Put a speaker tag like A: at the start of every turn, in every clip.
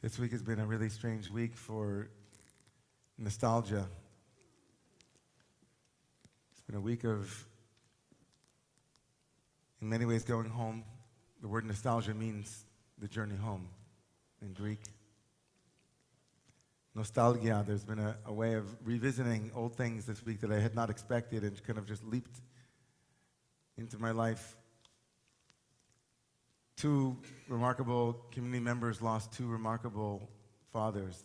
A: This week has been a really strange week for nostalgia. It's been a week of, in many ways, going home. The word nostalgia means the journey home in Greek. Nostalgia, there's been a way of revisiting old things this week that I had not expected and kind of just leaped into my life. Two remarkable community members lost two remarkable fathers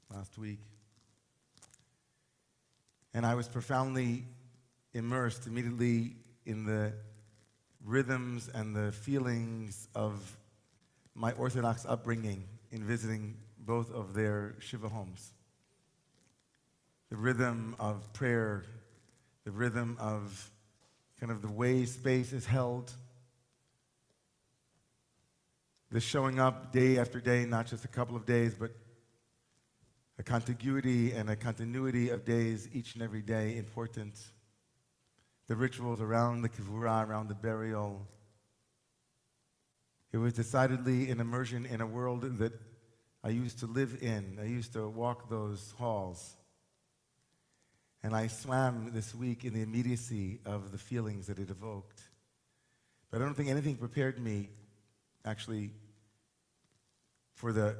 A: last week. And I was profoundly immersed immediately in the rhythms and the feelings of my Orthodox upbringing in visiting both of their Shiva homes. The rhythm of prayer, the rhythm of kind of the way space is held, the showing up day after day, not just a couple of days, but a contiguity and a continuity of days each and every day important. The rituals around the kivura, around the burial. It was decidedly an immersion in a world that I used to live in. I used to walk those halls. And I swam this week in the immediacy of the feelings that it evoked. But I don't think anything prepared me, actually, for the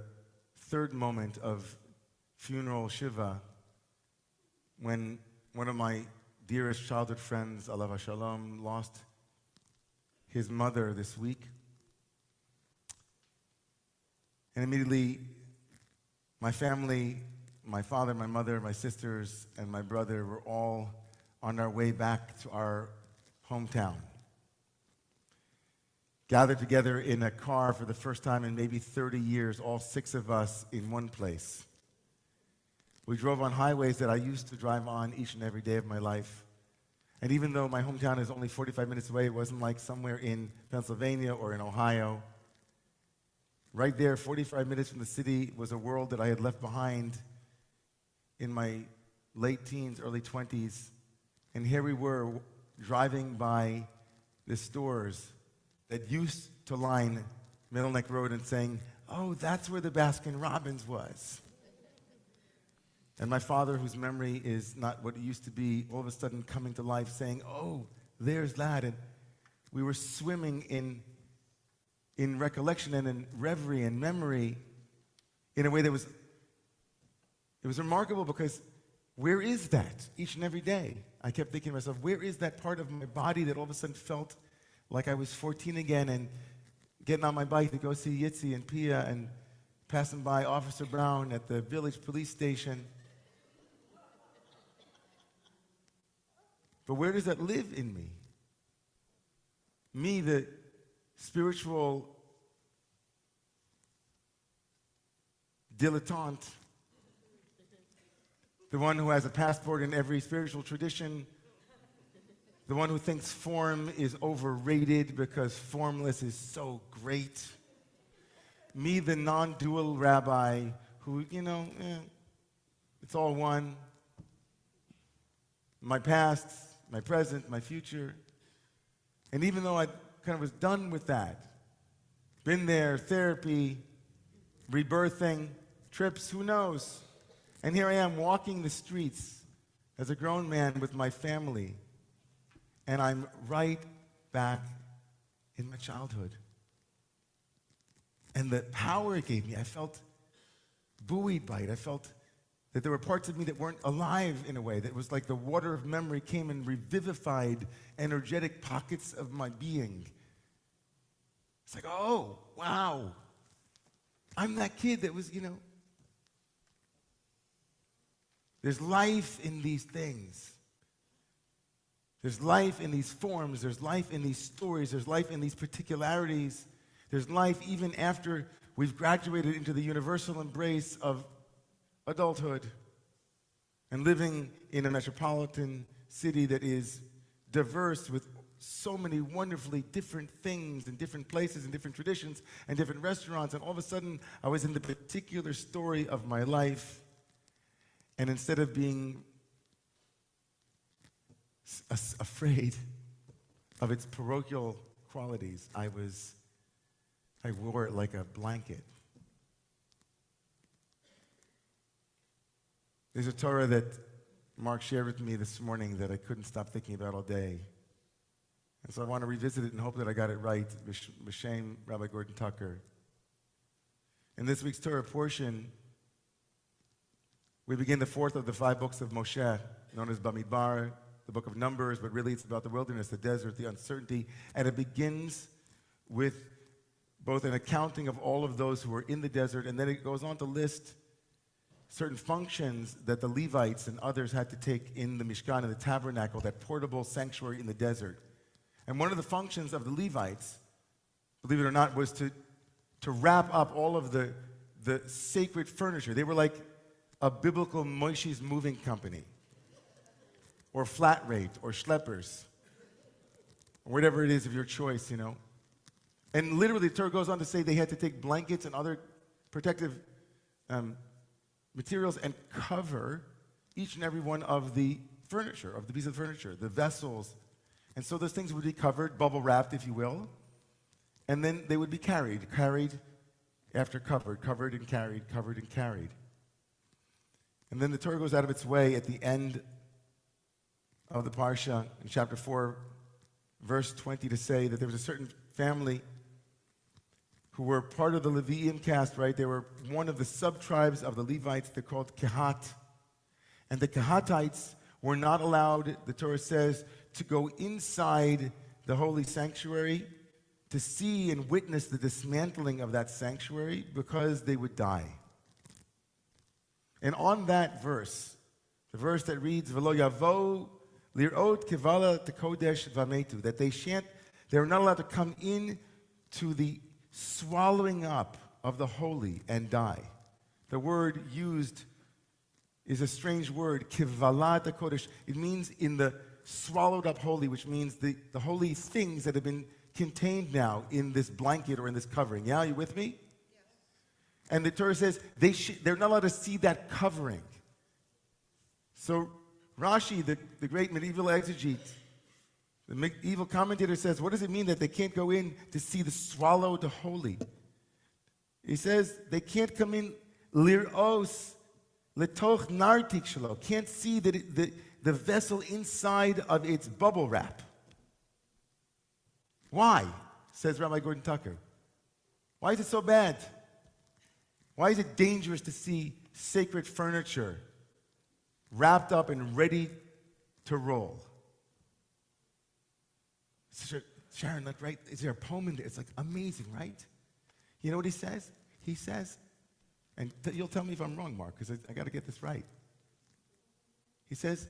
A: third moment of funeral Shiva, when one of my dearest childhood friends, Alav Shalom, lost his mother this week. And immediately, my family, my father, my mother, my sisters, and my brother were all on our way back to our hometown. Gathered together in a car for the first time in maybe 30 years, all six of us in one place. We drove on highways that I used to drive on each and every day of my life. And even though my hometown is only 45 minutes away, it wasn't like somewhere in Pennsylvania or in Ohio. Right there, 45 minutes from the city, was a world that I had left behind in my late teens, early 20s. And here we were driving by the stores that used to line Middle Neck Road and saying, "Oh, that's where the Baskin Robbins was." And my father, whose memory is not what it used to be, all of a sudden coming to life saying, "Oh, there's that." And we were swimming in recollection and in reverie and memory in a way that was remarkable, because where is that each and every day? I kept thinking to myself, where is that part of my body that all of a sudden felt like I was 14 again, and getting on my bike to go see Yitzi and Pia and passing by Officer Brown at the village police station. But where does that live in me? Me, the spiritual dilettante, the one who has a passport in every spiritual tradition, the one who thinks form is overrated because formless is so great. Me, the non-dual rabbi who, it's all one. My past, my present, my future. And even though I kind of was done with that, been there, therapy, rebirthing, trips, who knows? And here I am walking the streets as a grown man with my family. And I'm right back in my childhood. And the power it gave me, I felt buoyed by it. I felt that there were parts of me that weren't alive in a way. That was like the water of memory came and revivified energetic pockets of my being. It's like, oh, wow. I'm that kid that was, There's life in these things. There's life in these forms, there's life in these stories, there's life in these particularities. There's life even after we've graduated into the universal embrace of adulthood and living in a metropolitan city that is diverse with so many wonderfully different things and different places and different traditions and different restaurants. And all of a sudden, I was in the particular story of my life. And instead of being afraid of its parochial qualities, I wore it like a blanket. There's a Torah that Mark shared with me this morning that I couldn't stop thinking about all day. And so I want to revisit it and hope that I got it right. B'Shem Rabbi Gordon Tucker. In this week's Torah portion, we begin the fourth of the 5 books of Moshe, known as Bamidbar, the book of Numbers, but really it's about the wilderness, the desert, the uncertainty. And it begins with both an accounting of all of those who were in the desert, and then it goes on to list certain functions that the Levites and others had to take in the Mishkan and the tabernacle, that portable sanctuary in the desert. And one of the functions of the Levites, believe it or not, was to wrap up all of the sacred furniture. They were like a biblical Moshe's moving company, or flat rate, or schleppers, or whatever it is of your choice, you know. And literally, the Torah goes on to say they had to take blankets and other protective materials and cover each and every one of the furniture, of the piece of furniture, the vessels. And so those things would be covered, bubble wrapped, if you will, and then they would be carried after covered and carried. And then the Torah goes out of its way at the end of the Parshat in chapter 4, verse 20, to say that there was a certain family who were part of the Leviim caste, right? They were one of the sub-tribes of the Levites. They're called Kehat. And the Kehatites were not allowed, the Torah says, to go inside the holy sanctuary to see and witness the dismantling of that sanctuary because they would die. And on that verse, the verse that reads, V'lo yavo lirot kevala tekodesh vametu, that they're not allowed to come in to the swallowing up of the holy and die. The word used is a strange word, kivalat kodesh. It means in the swallowed up holy, which means the holy things that have been contained now in this blanket or in this covering. Yeah, are you with me? Yes. And the Torah says they're not allowed to see that covering. So Rashi, the great medieval exegete, the medieval commentator, says, what does it mean that they can't go in to see the swallowed holy? He says they can't come in lir'os letoch nartik shelo, can't see the vessel inside of its bubble wrap. Why? Says Rabbi Gordon Tucker. Why is it so bad? Why is it dangerous to see sacred furniture wrapped up and ready to roll? Sharon, look, right? Is there a poem in there? It's like amazing, right? You know what he says? He says, and you'll tell me if I'm wrong, Mark, because I got to get this right. He says,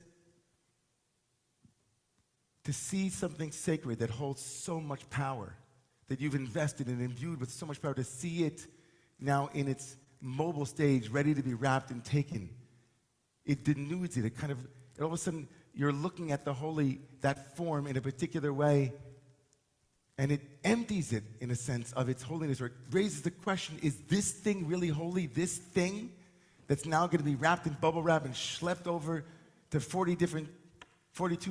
A: to see something sacred that holds so much power, that you've invested and imbued with so much power, to see it now in its mobile stage, ready to be wrapped and taken, it denudes it. All of a sudden, you're looking at the holy, that form, in a particular way, and it empties it, in a sense, of its holiness, or it raises the question, is this thing really holy? This thing that's now going to be wrapped in bubble wrap and schlepped over to 42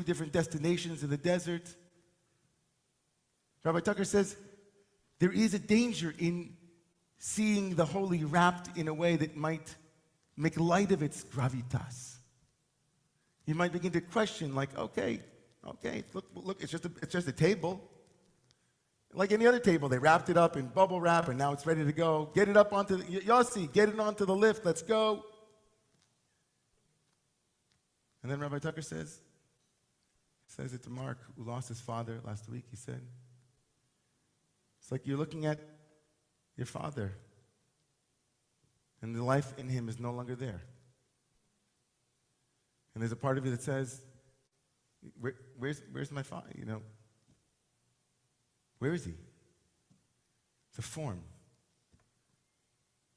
A: different destinations in the desert? Rabbi Tucker says there is a danger in seeing the holy wrapped in a way that might make light of its gravitas. You might begin to question, like, okay, look, it's just a table. Like any other table, they wrapped it up in bubble wrap, and now it's ready to go. Get it up onto Yossi, get it onto the lift, let's go. And then Rabbi Tucker says it to Mark, who lost his father last week. He said, it's like you're looking at your father, and the life in him is no longer there. And there's a part of you that says, where's my father? You know, where is he? It's a form.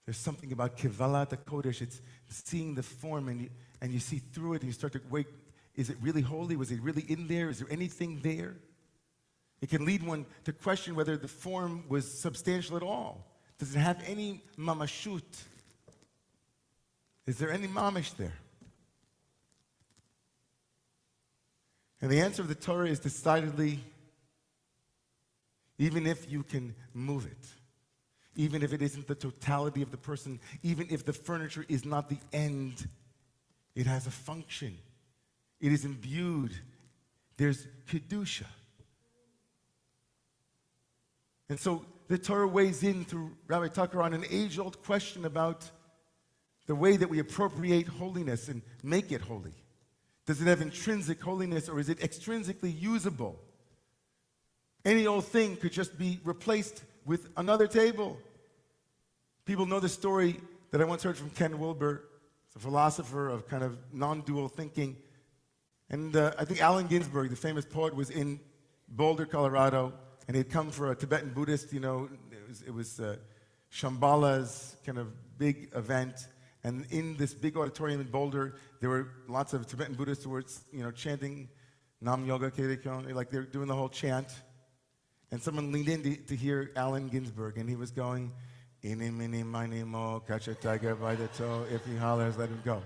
A: There's something about Kevalat HaKodesh. It's seeing the form, and you see through it, and you start to wait. Is it really holy? Was it really in there? Is there anything there? It can lead one to question whether the form was substantial at all. Does it have any mamashut? Is there any mamish there? And the answer of the Torah is decidedly, even if you can move it, even if it isn't the totality of the person, even if the furniture is not the end It has a function. It is imbued. There's Kedusha. And so the Torah weighs in through Rabbi Tucker on an age-old question about the way that we appropriate holiness and make it holy. Does it have intrinsic holiness or is it extrinsically usable? Any old thing could just be replaced with another table. People know the story that I once heard from Ken Wilber, a philosopher of kind of non-dual thinking. And I think Allen Ginsberg, the famous poet, was in Boulder, Colorado, and he had come for a Tibetan Buddhist, it was Shambhala's kind of big event. And in this big auditorium in Boulder, there were lots of Tibetan Buddhists who were, chanting Nam Yoga Kedikon, like they're doing the whole chant. And someone leaned in to hear Allen Ginsberg, and he was going, "Ini mini mini mo, catch a tiger by the toe. If he hollers, let him go."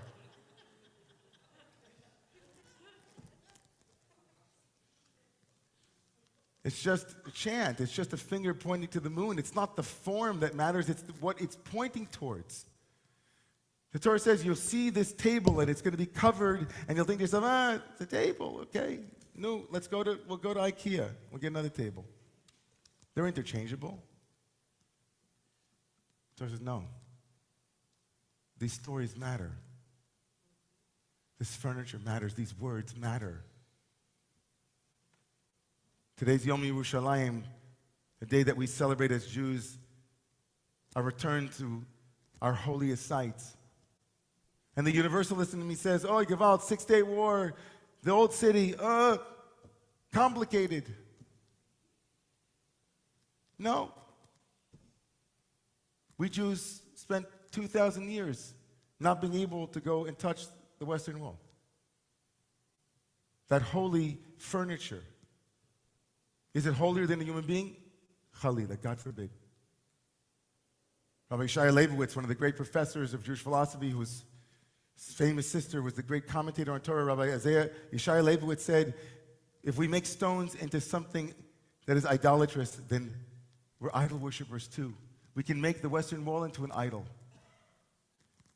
A: It's just a chant. It's just a finger pointing to the moon. It's not the form that matters. It's what it's pointing towards. The Torah says you'll see this table and it's going to be covered, and you'll think to yourself, it's a table, okay. No, we'll go to IKEA. We'll get another table. They're interchangeable. The Torah says, no. These stories matter. This furniture matters. These words matter. Today's Yom Yerushalayim, the day that we celebrate as Jews, our return to our holiest sites. And the universalist in me says, oh, Gewalt, 6-Day War, the old city, complicated. No. We Jews spent 2,000 years not being able to go and touch the Western Wall. That holy furniture. Is it holier than a human being? Chalila, God forbid. Rabbi Yeshaya Leibowitz, one of the great professors of Jewish philosophy, whose famous sister was the great commentator on Torah, Rabbi Yeshaya Leibowitz said, if we make stones into something that is idolatrous, then we're idol worshippers too. We can make the Western Wall into an idol.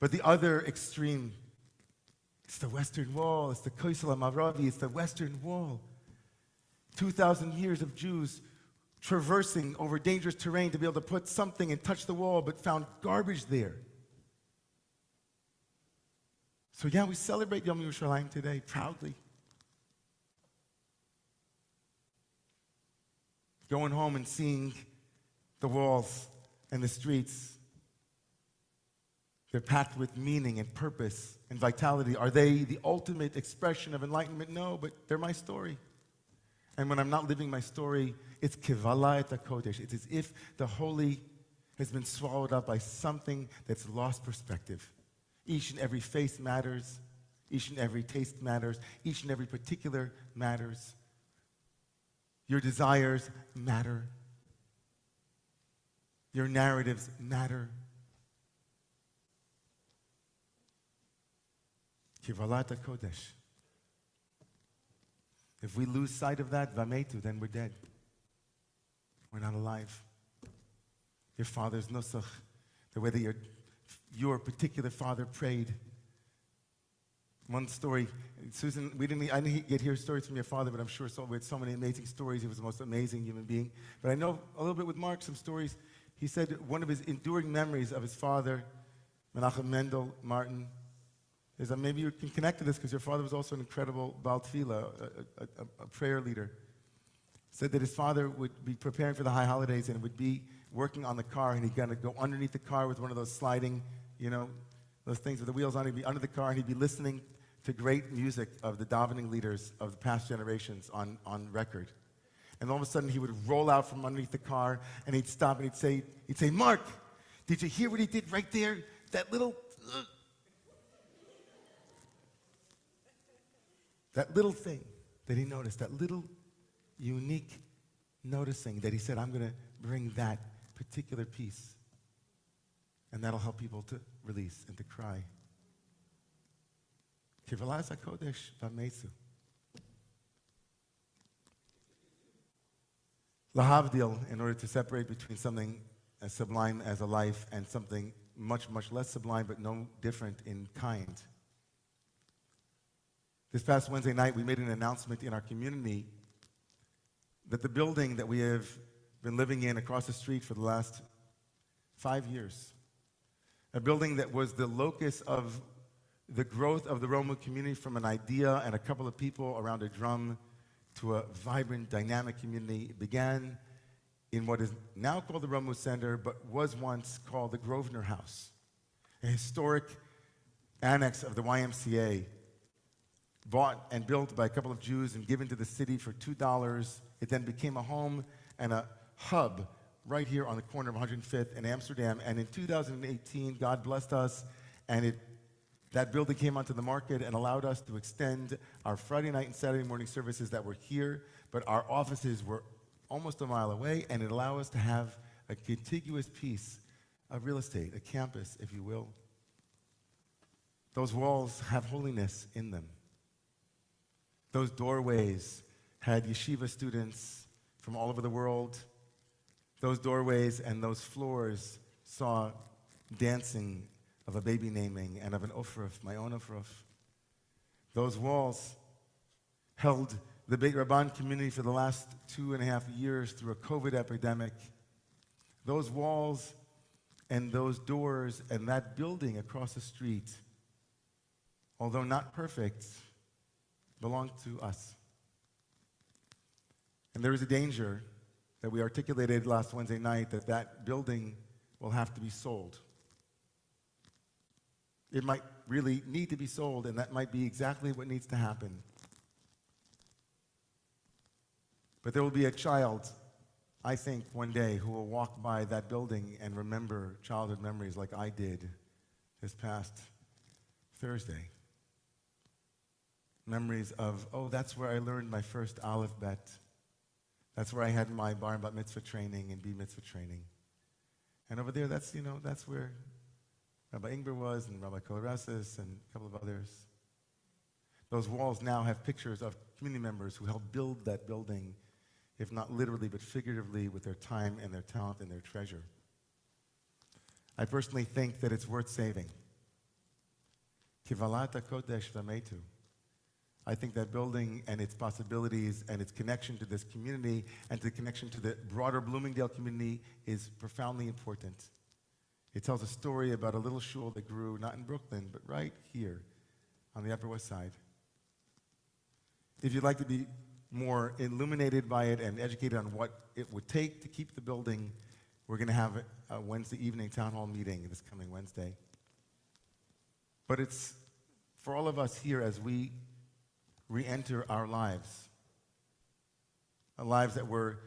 A: But the other extreme, it's the Western Wall, it's the Koisel HaMavravi, it's the Western Wall. 2,000 years of Jews traversing over dangerous terrain to be able to put something and touch the wall, but found garbage there. So yeah, we celebrate Yom Yerushalayim today proudly. Going home and seeing the walls and the streets. They're packed with meaning and purpose and vitality. Are they the ultimate expression of enlightenment? No, but they're my story. And when I'm not living my story, it's kivala et hakodesh. It's as if the holy has been swallowed up by something that's lost perspective. Each and every face matters. Each and every taste matters. Each and every particular matters. Your desires matter. Your narratives matter. Kivala et hakodesh. If we lose sight of that, vametu, then we're dead. We're not alive. Your father's nusach, the way that your particular father prayed. One story, Susan, I didn't get hear stories from your father, but I'm sure we had so many amazing stories. He was the most amazing human being. But I know a little bit with Mark, some stories. He said one of his enduring memories of his father, Menachem Mendel Martin, is that maybe you can connect to this because your father was also an incredible Baal Tefillah, a prayer leader. Said that his father would be preparing for the high holidays and would be working on the car, and he'd kind of go underneath the car with one of those sliding, those things with the wheels on. He'd be under the car and he'd be listening to great music of the davening leaders of the past generations on record. And all of a sudden he would roll out from underneath the car and he'd stop and he'd say, Mark, did you hear what he did right there? That little thing that he noticed, that little unique noticing that he said, I'm going to bring that particular piece. And that'll help people to release and to cry. Kivalas HaKodesh Vamesu. Lahavdil, in order to separate between something as sublime as a life and something much, much less sublime but no different in kind. This past Wednesday night, we made an announcement in our community that the building that we have been living in across the street for the last 5 years, a building that was the locus of the growth of the Romu community from an idea and a couple of people around a drum to a vibrant, dynamic community. It began in what is now called the Romu Center, but was once called the Grosvenor House, a historic annex of the YMCA, bought and built by a couple of Jews and given to the city for $2. It then became a home and a hub right here on the corner of 105th in Amsterdam. And in 2018, God blessed us, and that building came onto the market and allowed us to extend our Friday night and Saturday morning services that were here, but our offices were almost a mile away, and it allowed us to have a contiguous piece of real estate, a campus, if you will. Those walls have holiness in them. Those doorways had yeshiva students from all over the world. Those doorways and those floors saw dancing of a baby naming and of an ofruf, my own ofruf. Those walls held the Beit Rabban community for the last 2.5 years through a COVID epidemic. Those walls and those doors and that building across the street, although not perfect, belong to us. And there is a danger that we articulated last Wednesday night that that building will have to be sold. It might really need to be sold, and that might be exactly what needs to happen. But there will be a child, I think, one day who will walk by that building and remember childhood memories like I did this past Thursday. Memories of, oh, that's where I learned my first Aleph Bet. That's where I had my bar and bat mitzvah training and b mitzvah training. And over there, that's where Rabbi Ingber was, and Rabbi Kolaresis, and a couple of others. Those walls now have pictures of community members who helped build that building, if not literally, but figuratively, with their time and their talent and their treasure. I personally think that it's worth saving. Kivalata Kodesh Vametu. I think that building and its possibilities and its connection to this community and to the connection to the broader Bloomingdale community is profoundly important. It tells a story about a little shul that grew not in Brooklyn, but right here on the Upper West Side. If you'd like to be more illuminated by it and educated on what it would take to keep the building, we're going to have a Wednesday evening town hall meeting this coming Wednesday. But it's for all of us here as we re-enter our lives that were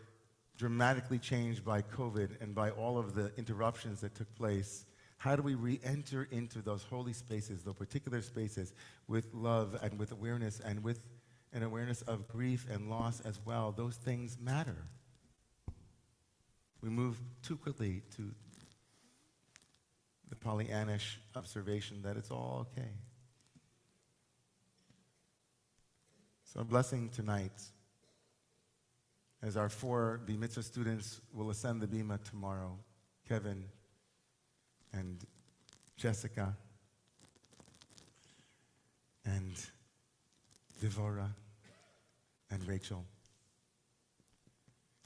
A: dramatically changed by COVID and by all of the interruptions that took place. How do we re-enter into those holy spaces, those particular spaces, with love and with awareness and with an awareness of grief and loss as well? Those things matter. We move too quickly to the Pollyannish observation that it's all okay. So a blessing tonight as our 4 B Mitzvah students will ascend the Bima tomorrow, Kevin and Jessica and Devora and Rachel.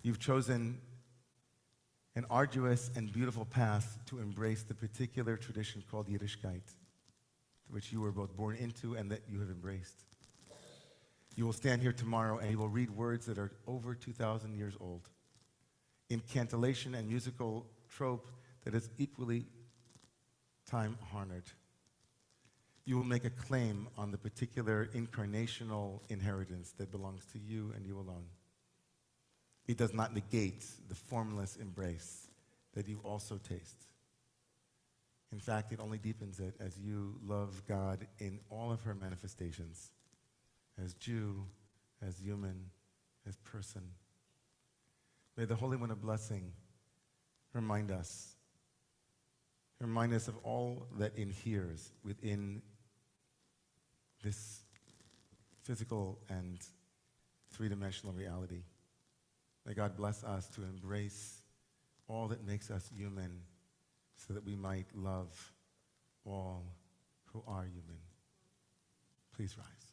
A: You've chosen an arduous and beautiful path to embrace the particular tradition called Yiddishkeit, which you were both born into and that you have embraced. You will stand here tomorrow and you will read words that are over 2,000 years old, in cantillation and musical trope that is equally time-honored. You will make a claim on the particular incarnational inheritance that belongs to you and you alone. It does not negate the formless embrace that you also taste. In fact, it only deepens it as you love God in all of her manifestations, as Jew, as human, as person. May the Holy One of Blessing remind us of all that inheres within this physical and three-dimensional reality. May God bless us to embrace all that makes us human so that we might love all who are human. Please rise.